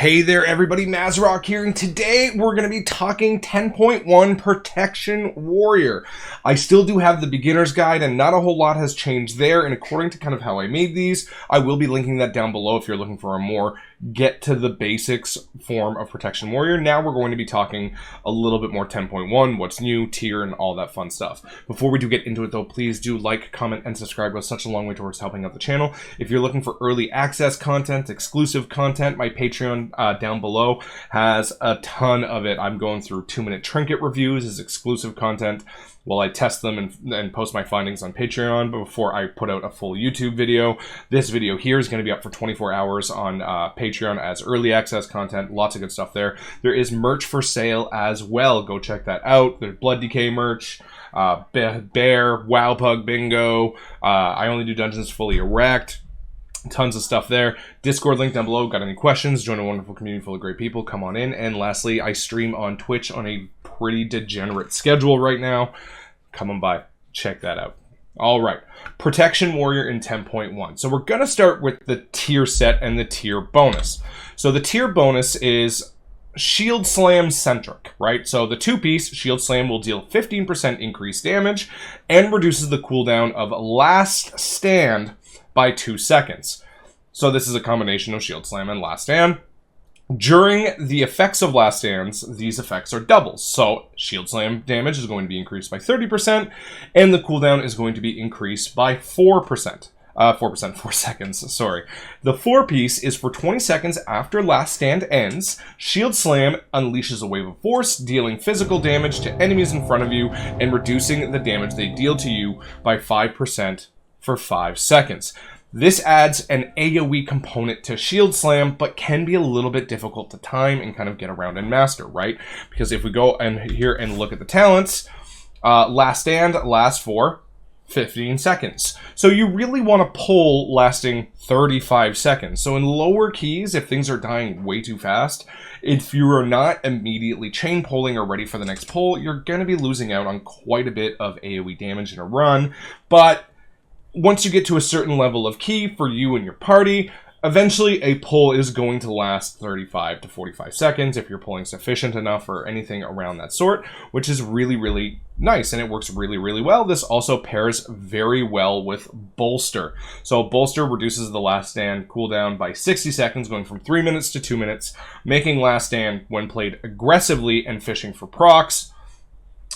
Hey there everybody, Mazrock here, and today we're going to be talking 10.1 Protection Warrior. I still do have the beginner's guide and not a whole lot has changed there, and according to kind of how I made these, I will be linking that down below if you're looking for a more get to the basics form of Protection Warrior. Now we're going to be talking a little bit more 10.1, what's new, tier, and all that fun stuff. Before we do get into it though, please do like, comment, and subscribe. It goes such a long way towards helping out the channel. If you're looking for early access content, exclusive content, my Patreon down below has a ton of it. I'm going through 2-minute trinket reviews as exclusive content while I test them and post my findings on Patreon before I put out a full YouTube video. This video here is going to be up for 24 hours on Patreon as early access content. Lots of good stuff there. There is merch for sale as well. Go check that out. There's Blood Decay merch, Bear, Wow Pug Bingo. I only do Dungeons Fully Erect. Tons of stuff there. Discord link down below. Got any questions? Join a wonderful community full of great people. Come on in. And lastly, I stream on Twitch on a pretty degenerate schedule right now. Come on by. Check that out. All right. Protection Warrior in 10.1. So we're going to start with the tier set and the tier bonus. So the tier bonus is Shield Slam centric, right? So the 2-piece Shield Slam will deal 15% increased damage and reduces the cooldown of Last Stand by 2 seconds. So this is a combination of Shield Slam and Last Stand. During the effects of Last Stands, these effects are doubles. So Shield Slam damage is going to be increased by 30%, and the cooldown is going to be increased by 4%. 4 seconds, sorry. The 4-piece is for 20 seconds after Last Stand ends. Shield Slam unleashes a wave of force, dealing physical damage to enemies in front of you and reducing the damage they deal to you by 5% for 5 seconds. This adds an AoE component to Shield Slam, but can be a little bit difficult to time and kind of get around and master, right? Because if we go and here and look at the talents, Last Stand lasts for 15 seconds. So you really want to pull lasting 35 seconds. So in lower keys, if things are dying way too fast, if you are not immediately chain pulling or ready for the next pull, you're going to be losing out on quite a bit of AoE damage in a run. But once you get to a certain level of key for you and your party, eventually a pull is going to last 35 to 45 seconds if you're pulling sufficient enough or anything around that sort, which is really, really nice, and it works really, really well. This also pairs very well with Bolster. So Bolster reduces the Last Stand cooldown by 60 seconds, going from 3 minutes to 2 minutes, making Last Stand, when played aggressively and fishing for procs,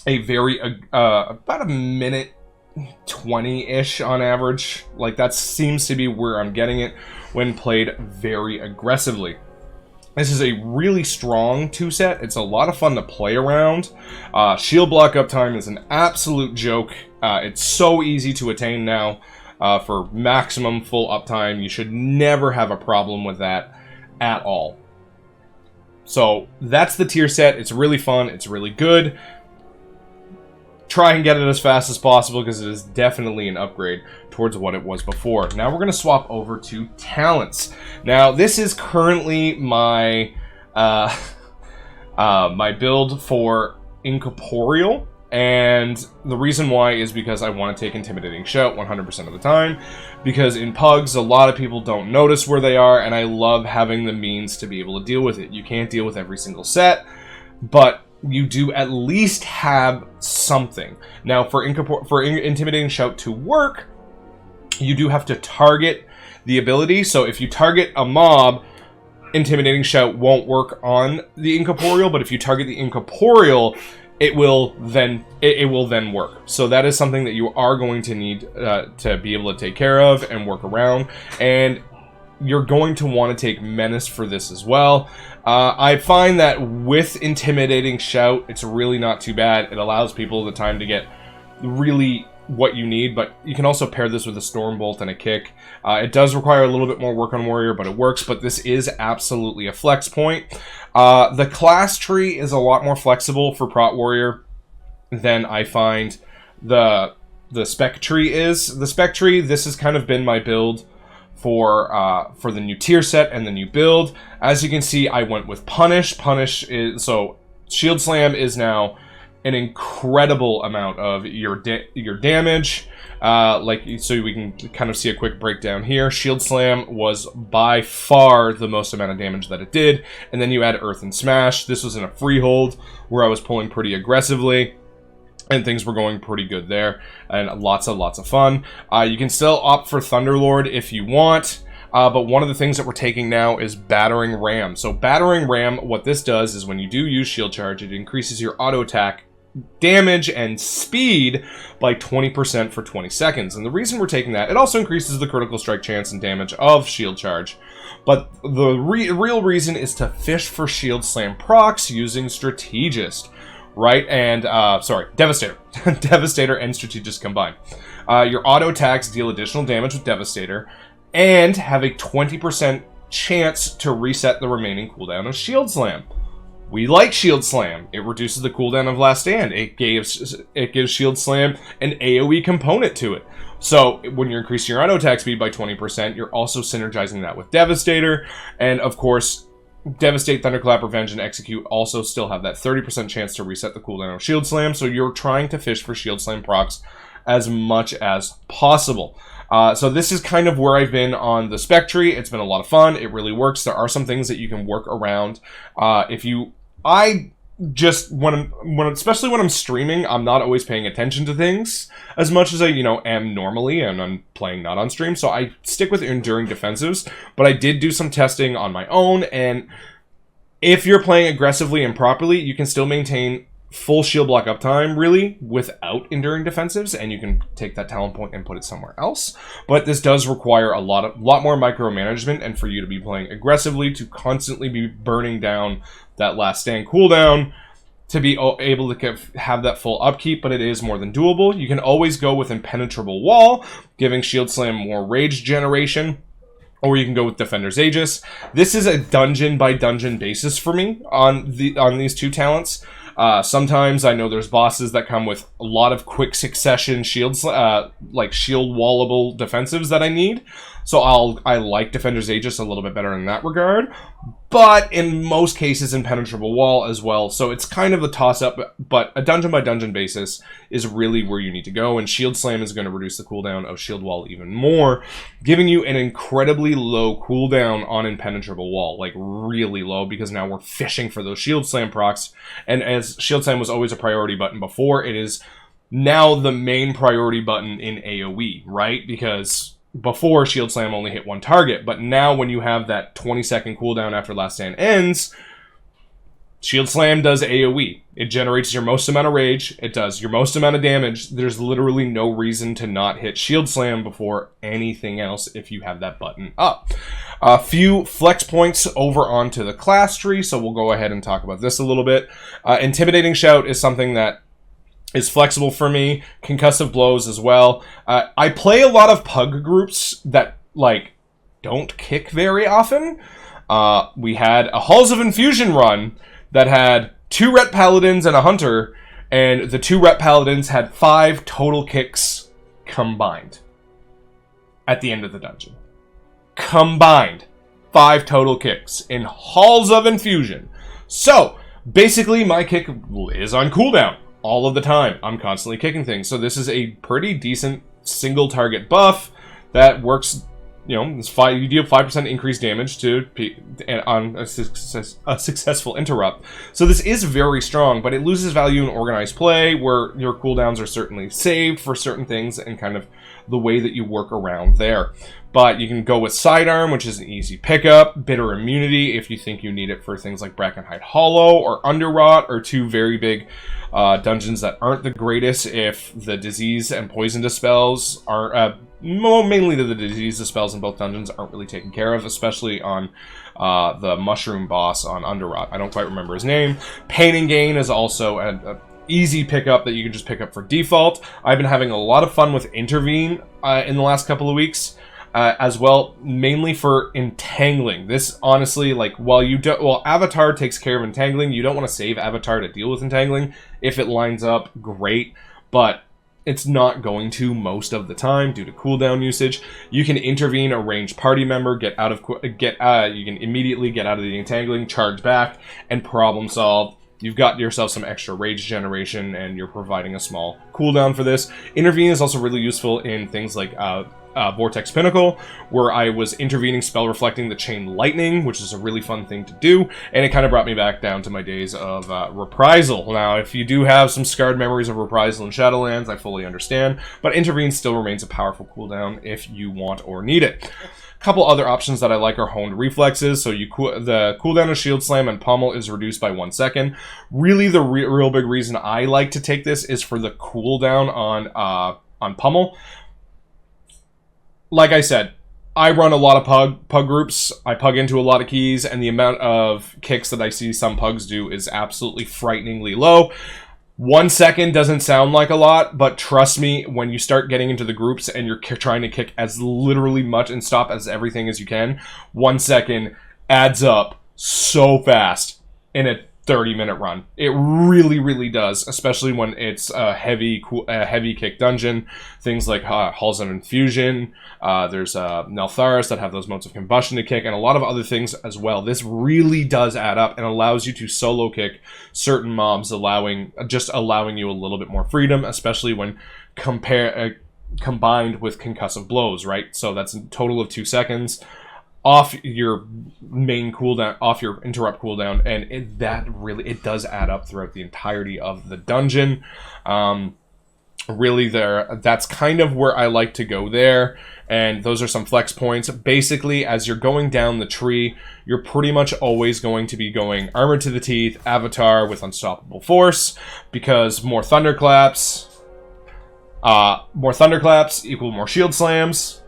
a very, about a minute 20-ish on average. Like, that seems to be where I'm getting it when played very aggressively. This is a really strong 2-set. It's a lot of fun to play around. Shield block uptime is an absolute joke. It's so easy to attain now for maximum full uptime. You should never have a problem with that at all. So that's the tier set. It's really fun. It's really good. Try and get it as fast as possible because it is definitely an upgrade towards what it was before. Now we're going to swap over to talents. Now this is currently my my build for Incorporeal, and the reason why is because I want to take Intimidating Shout 100% of the time, because in Pugs a lot of people don't notice where they are, and I love having the means to be able to deal with it. You can't deal with every single set, but you do at least have something. Now, for Intimidating Shout to work, you do have to target the ability. So if you target a mob, Intimidating Shout won't work on the Incorporeal, but if you target the Incorporeal, it will then work. So that is something that you are going to need to be able to take care of and work around. And you're going to want to take Menace for this as well. I find that with Intimidating Shout, it's really not too bad. It allows people the time to get really what you need, but you can also pair this with a Stormbolt and a Kick. It does require a little bit more work on Warrior, but it works, but this is absolutely a flex point. The class tree is a lot more flexible for Prot Warrior than I find the spec tree is. The spec tree, this has kind of been my build for the new tier set and the new build. As you can see, I went with Punish. Punish is, so Shield Slam is now an incredible amount of your damage. So we can kind of see a quick breakdown here. Shield Slam was by far the most amount of damage that it did, and then you add Earth and Smash. This was in a freehold where I was pulling pretty aggressively, and things were going pretty good there, and lots of fun. You can still opt for Thunderlord if you want, but one of the things that we're taking now is Battering Ram. So Battering Ram, what this does is when you do use Shield Charge, it increases your auto attack damage and speed by 20% for 20 seconds. And the reason we're taking that, it also increases the critical strike chance and damage of Shield Charge. But the real reason is to fish for Shield Slam procs using Strategist. Right, and, Devastator. Devastator and Strategist combined. Your auto attacks deal additional damage with Devastator, and have a 20% chance to reset the remaining cooldown of Shield Slam. We like Shield Slam. It reduces the cooldown of Last Stand. It gives Shield Slam an AoE component to it. So when you're increasing your auto attack speed by 20%, you're also synergizing that with Devastator, and of course, Devastate, Thunderclap, Revenge, and Execute also still have that 30% chance to reset the cooldown of Shield Slam, so you're trying to fish for Shield Slam procs as much as possible. So this is kind of where I've been on the spec tree. It's been a lot of fun. It really works. There are some things that you can work around. Especially when I'm streaming, I'm not always paying attention to things as much as I, am normally, and I'm playing not on stream, so I stick with Enduring Defensives, but I did do some testing on my own, and if you're playing aggressively and properly, you can still maintain full shield block uptime, really, without Enduring Defensives, and you can take that talent point and put it somewhere else. But this does require a lot more micromanagement, and for you to be playing aggressively, to constantly be burning down that Last Stand cooldown, to be able to have that full upkeep, but it is more than doable. You can always go with Impenetrable Wall, giving Shield Slam more rage generation, or you can go with Defender's Aegis. This is a dungeon-by-dungeon basis for me on these two talents. Sometimes I know there's bosses that come with a lot of quick succession shields, like shield wallable defensives that I need. So I like Defender's Aegis a little bit better in that regard. But in most cases, Impenetrable Wall as well. So it's kind of a toss-up, but a dungeon-by-dungeon basis is really where you need to go. And Shield Slam is going to reduce the cooldown of Shield Wall even more, giving you an incredibly low cooldown on Impenetrable Wall. Like, really low, because now we're fishing for those Shield Slam procs. And as Shield Slam was always a priority button before, it is now the main priority button in AoE, right? Because before, Shield Slam only hit one target, but now when you have that 20-second cooldown after Last Stand ends, Shield Slam does AoE. It generates your most amount of rage, it does your most amount of damage. There's literally no reason to not hit Shield Slam before anything else if you have that button up. A few flex points over onto the class tree, so we'll go ahead and talk about this a little bit. Intimidating Shout is something that is flexible for me. Concussive Blows as well. I play a lot of pug groups that, don't kick very often. We had a Halls of Infusion run that had 2 Ret Paladins and a Hunter, and the 2 Ret Paladins had 5 total kicks combined at the end of the dungeon. Combined. 5 total kicks in Halls of Infusion. So, basically, my kick is on cooldown all of the time. I'm constantly kicking things. So this is a pretty decent single target buff that works, you deal 5% increased damage on a successful interrupt. So this is very strong, but it loses value in organized play, where your cooldowns are certainly saved for certain things and kind of the way that you work around there. But you can go with Sidearm, which is an easy pickup. Bitter Immunity, if you think you need it for things like Brackenhide Hollow or Underrot, or 2 very big dungeons that aren't the greatest if the Disease and Poison Dispels are, mainly the Disease Dispels in both dungeons aren't really taken care of, especially on the Mushroom boss on Underrot. I don't quite remember his name. Pain and Gain is also a easy pickup that you can just pick up for default. I've been having a lot of fun with Intervene in the last couple of weeks. As well, mainly for entangling. This, honestly, while Avatar takes care of entangling, you don't want to save Avatar to deal with entangling. If it lines up, great, but it's not going to most of the time due to cooldown usage. You can intervene a ranged party member, you can immediately get out of the entangling, charge back, and problem solve. you've got yourself some extra rage generation, and you're providing a small cooldown for this. Intervene is also really useful in things like Vortex Pinnacle, where I was intervening spell reflecting the Chain Lightning, which is a really fun thing to do, and it kind of brought me back down to my days of Reprisal. Now, if you do have some scarred memories of Reprisal in Shadowlands, I fully understand, but Intervene still remains a powerful cooldown if you want or need it. A couple other options that I like are Honed Reflexes, so the cooldown of Shield Slam and Pummel is reduced by 1 second. Really, the real big reason I like to take this is for the cooldown on Pummel. Like I said, I run a lot of pug groups. I pug into a lot of keys, and the amount of kicks that I see some pugs do is absolutely frighteningly low. 1 second doesn't sound like a lot, but trust me, when you start getting into the groups and you're trying to kick as literally much and stop as everything as you can, 1 second adds up so fast in a 30-minute run. It really, really does, especially when it's a heavy kick dungeon. Things like Halls of Infusion, there's Neltharis that have those modes of combustion to kick, and a lot of other things as well. This really does add up and allows you to solo kick certain mobs, allowing you a little bit more freedom, especially when combined with concussive blows, right? So that's a total of 2 seconds off your main cooldown, off your interrupt cooldown, and it does add up throughout the entirety of the dungeon. Really, that's kind of where I like to go there, and those are some flex points. Basically, as you're going down the tree, you're pretty much always going to be going Armored to the Teeth, Avatar with Unstoppable Force, because more Thunderclaps equal more Shield Slams,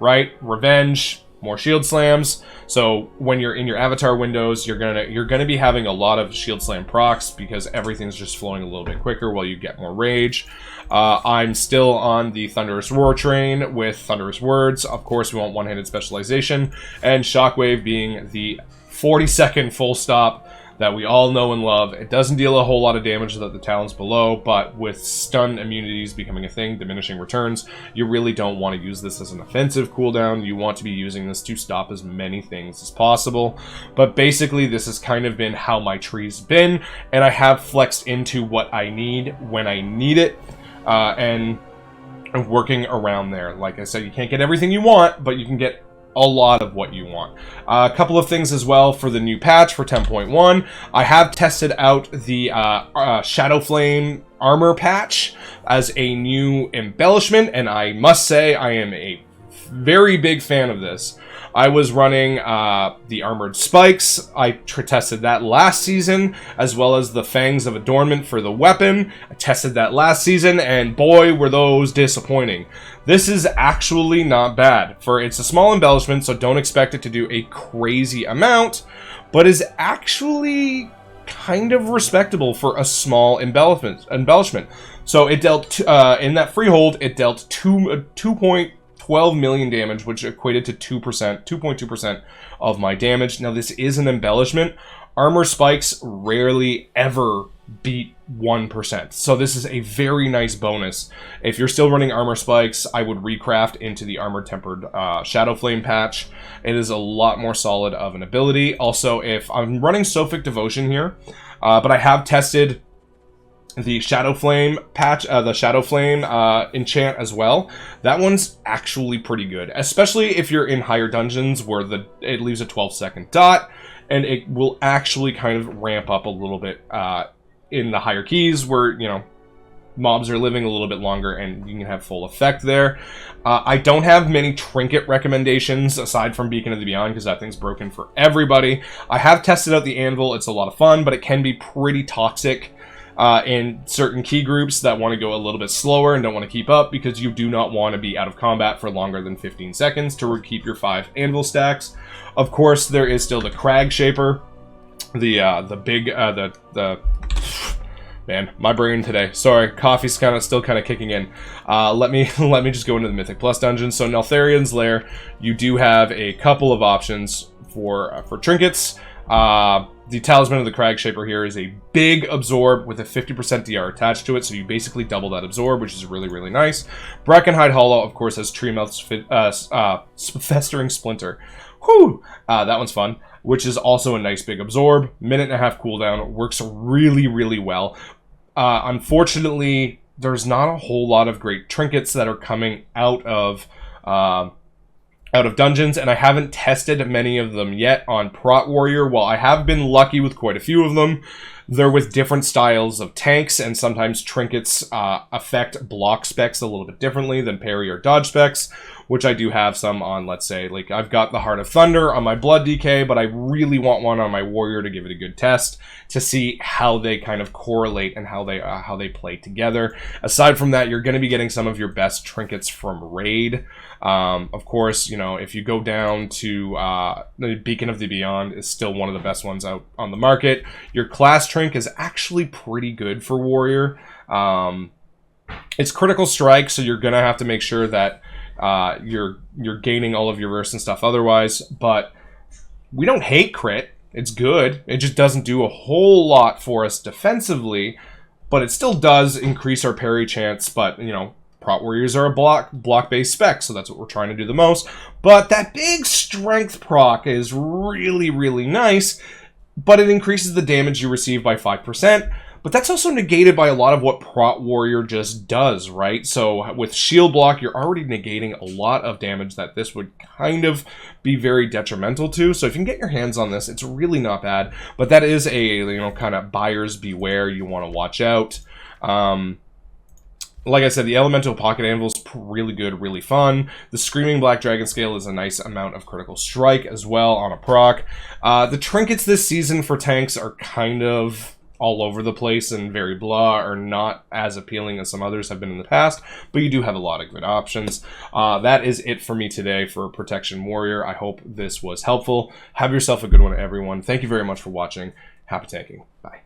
right? Revenge, more Shield Slams. So when you're in your Avatar windows, you're gonna be having a lot of Shield Slam procs because everything's just flowing a little bit quicker while you get more rage. I'm still on the Thunderous Roar train with Thunderous Words. Of course, we want one-handed specialization, and Shockwave being the 40-second full stop that we all know and love. It doesn't deal a whole lot of damage to the talons below, but with stun immunities becoming a thing, diminishing returns, you really don't want to use this as an offensive cooldown. You want to be using this to stop as many things as possible. But basically, this has kind of been how my tree's been, and I have flexed into what I need when I need it, and working around there. Like I said, you can't get everything you want, but you can get a lot of what you want. A couple of things as well for the new patch for 10.1. I have tested out the Shadow Flame armor patch as a new embellishment, and I must say I am a very big fan of this. I was running the Armored Spikes. I tested that last season, as well as the Fangs of Adornment for the weapon. I tested that last season, and boy, were those disappointing. This is actually not bad. It's a small embellishment, so don't expect it to do a crazy amount, but is actually kind of respectable for a small embellishment. So it dealt, in that freehold, it dealt 2.12 million damage, which equated to 2.2% of my damage. Now, this is an embellishment. Armor Spikes rarely ever beat 1%. So this is a very nice bonus. If you're still running Armor Spikes, I would recraft into the Armored Tempered Shadow Flame patch. It is a lot more solid of an ability. Also, if I'm running Sophic Devotion here, but I have tested the Shadow Flame patch, the Shadow Flame enchant as well. That one's actually pretty good, especially if you're in higher dungeons where it leaves a 12-second dot, and it will actually kind of ramp up a little bit in the higher keys where, you know, mobs are living a little bit longer and you can have full effect there. I don't have many trinket recommendations aside from Beacon of the Beyond because that thing's broken for everybody. I have tested out the Anvil. It's a lot of fun, but it can be pretty toxic in certain key groups that want to go a little bit slower and don't want to keep up, because you do not want to be out of combat for longer than 15 seconds to keep your 5 Anvil stacks. Of course, there is still the Crag Shaper, man, my brain today. Sorry, coffee's still kind of kicking in. Let me just go into the Mythic Plus dungeon. So Neltharian's Lair, you do have a couple of options for trinkets. The Talisman of the Crag Shaper here is a big absorb with a 50% DR attached to it, so you basically double that absorb, which is really, really nice. Brackenhide Hollow, of course, has Treemouth's Festering Splinter. Whew! That one's fun. which is also a nice big absorb. 1.5 cooldown, works really, really well. Unfortunately, there's not a whole lot of great trinkets that are coming out of dungeons, and I haven't tested many of them yet on Prot Warrior. While I have been lucky with quite a few of them, they're with different styles of tanks, and sometimes trinkets affect block specs a little bit differently than parry or dodge specs, which I do have some on. Let's say, like, I've got the Heart of Thunder on my Blood DK, but I really want one on my Warrior to give it a good test to see how they kind of correlate and how they play together. Aside from that, you're going to be getting some of your best trinkets from Raid. Of course, you know, if you go down to the Beacon of the Beyond is still one of the best ones out on the market. Your class trink is actually pretty good for Warrior. It's critical strike, so you're gonna have to make sure that you're gaining all of your verse and stuff otherwise. But we don't hate crit. It's good. It just doesn't do a whole lot for us defensively, but it still does increase our parry chance. But, you know, Prot Warriors are a block-based spec, so that's what we're trying to do the most. But that big strength proc is really, really nice, but it increases the damage you receive by 5%. But that's also negated by a lot of what Prot Warrior just does, right? So with shield block, you're already negating a lot of damage that this would kind of be very detrimental to. So if you can get your hands on this, it's really not bad. But that is a, you know, kind of buyer's beware. You want to watch out. Like I said, the Elemental Pocket Anvil is really good, really fun. The Screaming Black Dragon Scale is a nice amount of critical strike as well on a proc. The trinkets this season for tanks are kind of all over the place and very blah, are not as appealing as some others have been in the past, but you do have a lot of good options. That is it for me today for Protection Warrior. I hope this was helpful. Have yourself a good one, everyone. Thank you very much for watching. Happy tanking. Bye.